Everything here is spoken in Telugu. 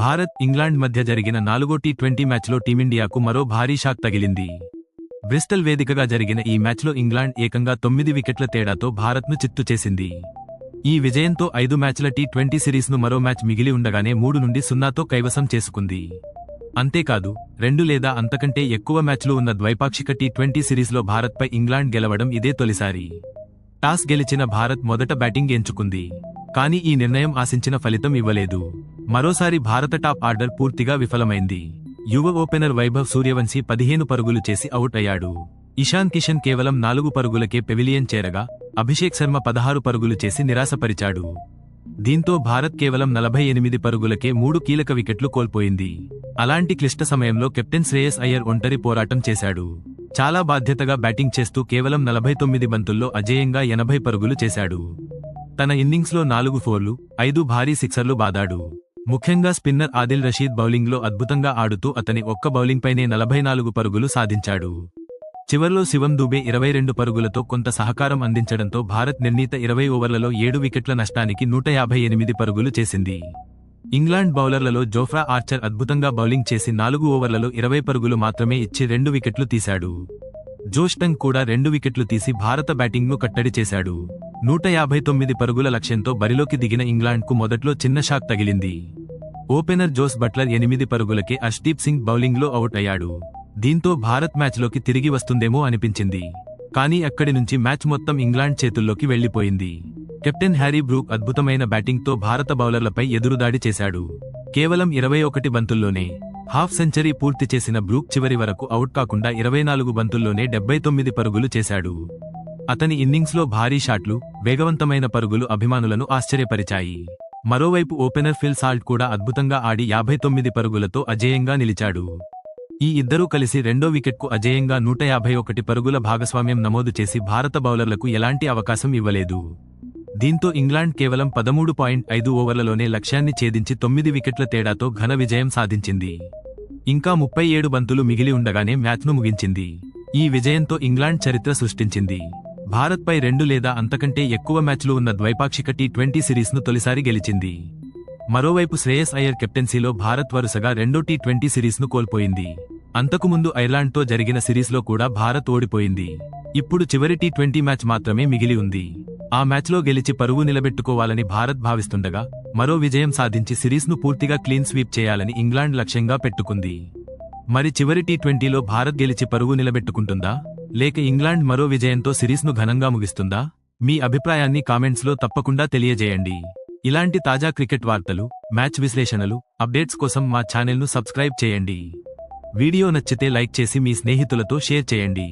భారత్, ఇంగ్లాండ్ మధ్య జరిగిన 4వ టీ20 మ్యాచ్లో టీమిండియాకు మరో భారీ షాక్ తగిలింది. బ్రిస్టల్ వేదికగా జరిగిన ఈ మ్యాచ్లో ఇంగ్లాండ్ ఏకంగా 9 వికెట్ల తేడాతో భారత్ను చిత్తు చేసింది. ఈ విజయంతో 5 మ్యాచ్ల టీ20 సిరీస్ను మరో మ్యాచ్ మిగిలి ఉండగానే 3-0తో కైవసం చేసుకుంది. అంతేకాదు, 2 లేదా అంతకంటే ఎక్కువ మ్యాచ్లు ఉన్న ద్వైపాక్షిక టీ20 సిరీస్లో భారత్పై ఇంగ్లాండ్ గెలవడం ఇదే తొలిసారి. టాస్ గెలిచిన భారత్ మొదట బ్యాటింగ్ ఎంచుకుంది. కానీ ఈ నిర్ణయం ఆశించిన ఫలితం ఇవ్వలేదు. మరోసారి భారత టాప్ ఆర్డర్ పూర్తిగా విఫలమైంది. యువ ఓపెనర్ వైభవ్ సూర్యవంశీ 15 పరుగులు చేసి అవుట్ అయ్యాడు. ఇషాన్ కిషన్ కేవలం 4 పరుగులకే పెవిలియన్ చేరగా, అభిషేక్ శర్మ 16 పరుగులు చేసి నిరాశపరిచాడు. దీంతో భారత్ కేవలం 48 పరుగులకే 3 కీలక వికెట్లు కోల్పోయింది. అలాంటి క్లిష్ట సమయంలో కెప్టెన్ శ్రేయస్ అయ్యర్ ఒంటరి పోరాటం చేశాడు. చాలా బాధ్యతగా బ్యాటింగ్ చేస్తూ కేవలం 49 బంతుల్లో అజేయంగా 80 పరుగులు చేశాడు. తన ఇన్నింగ్స్లో 4 ఫోర్లు, 5 భారీ సిక్సర్లు బాదాడు. ముఖ్యంగా స్పిన్నర్ ఆదిల్ రషీద్ బౌలింగ్లో అద్భుతంగా ఆడుతూ అతని ఒక్క బౌలింగ్పైనే 44 పరుగులు సాధించాడు. చివర్లో శివం దూబే 22 పరుగులతో కొంత సహకారం అందించడంతో భారత్ నిర్ణీత 20 ఓవర్లలో 7 వికెట్ల నష్టానికి 158 పరుగులు చేసింది. ఇంగ్లాండ్ బౌలర్లలో జోఫ్రా ఆర్చర్ అద్భుతంగా బౌలింగ్ చేసి 4 ఓవర్లలో 20 పరుగులు మాత్రమే ఇచ్చి 2 వికెట్లు తీశాడు. జోష్ టంగ్ కూడా 2 వికెట్లు తీసి భారత బ్యాటింగ్ను కట్టడి చేశాడు. 159 పరుగుల లక్ష్యంతో బరిలోకి దిగిన ఇంగ్లాండ్కు మొదట్లో చిన్న షాక్ తగిలింది. ఓపెనర్ జోస్ బట్లర్ 8 పరుగులకే అర్ష్దీప్ సింగ్ బౌలింగ్లో అవుట్ అయ్యాడు. దీంతో భారత్ మ్యాచ్లోకి తిరిగి వస్తుందేమో అనిపించింది. కానీ అక్కడి నుంచి మ్యాచ్ మొత్తం ఇంగ్లాండ్ చేతుల్లోకి వెళ్లిపోయింది. కెప్టెన్ హ్యారీ బ్రూక్ అద్భుతమైన బ్యాటింగ్తో భారత బౌలర్లపై ఎదురుదాడి చేశాడు. కేవలం 21 బంతుల్లోనే హాఫ్ సెంచరీ పూర్తి చేసిన బ్రూక్ చివరి వరకు అవుట్ కాకుండా 24 బంతుల్లోనే 79 పరుగులు చేశాడు. అతని ఇన్నింగ్స్లో భారీ షాట్లు, వేగవంతమైన పరుగులు అభిమానులను ఆశ్చర్యపరిచాయి. మరోవైపు ఓపెనర్ ఫిల్ సాల్ట్ కూడా అద్భుతంగా ఆడి 59 పరుగులతో అజేయంగా నిలిచాడు. ఈ ఇద్దరూ కలిసి రెండో వికెట్కు అజేయంగా 151 పరుగుల భాగస్వామ్యం నమోదు చేసి భారత బౌలర్లకు ఎలాంటి అవకాశం ఇవ్వలేదు. దీంతో ఇంగ్లాండ్ కేవలం 13.5 ఓవర్లలోనే లక్ష్యాన్ని ఛేదించి 9 వికెట్ల తేడాతో ఘన విజయం సాధించింది. ఇంకా 37 బంతులు మిగిలి ఉండగానే మ్యాచ్ను ముగించింది. ఈ విజయంతో ఇంగ్లాండ్ చరిత్ర సృష్టించింది. భారత్పై 2 లేదా అంతకంటే ఎక్కువ మ్యాచ్లు ఉన్న ద్వైపాక్షిక టీ20 సిరీస్ను తొలిసారి గెలిచింది. మరోవైపు శ్రేయస్ అయ్యర్ కెప్టెన్సీలో భారత్ వరుసగా రెండో టీ20 సిరీస్ను కోల్పోయింది. అంతకుముందు ఐర్లాండ్తో జరిగిన సిరీస్లో కూడా భారత్ ఓడిపోయింది. ఇప్పుడు చివరి టీ20 మ్యాచ్ మాత్రమే మిగిలి ఉంది. ఆ మ్యాచ్లో గెలిచి పరువు నిలబెట్టుకోవాలని భారత్ భావిస్తుండగా, మరో విజయం సాధించి సిరీస్ను పూర్తిగా క్లీన్ స్వీప్ చేయాలని ఇంగ్లాండ్ లక్ష్యంగా పెట్టుకుంది. మరి చివరి టీ20లో భారత్ గెలిచి పరువు నిలబెట్టుకుంటుందా, లేక ఇంగ్లాండ్ మరో విజయంతో సిరీస్ను ఘనంగా ముగిస్తుందా? మీ అభిప్రాయాన్ని కామెంట్స్లో తప్పకుండా తెలియజేయండి. ఇలాంటి తాజా క్రికెట్ వార్తలు, మ్యాచ్ విశ్లేషణలు, అప్డేట్స్ కోసం మా ఛానల్ను సబ్స్క్రైబ్ చేయండి. వీడియో నచ్చితే లైక్ చేసి మీ స్నేహితులతో షేర్ చేయండి.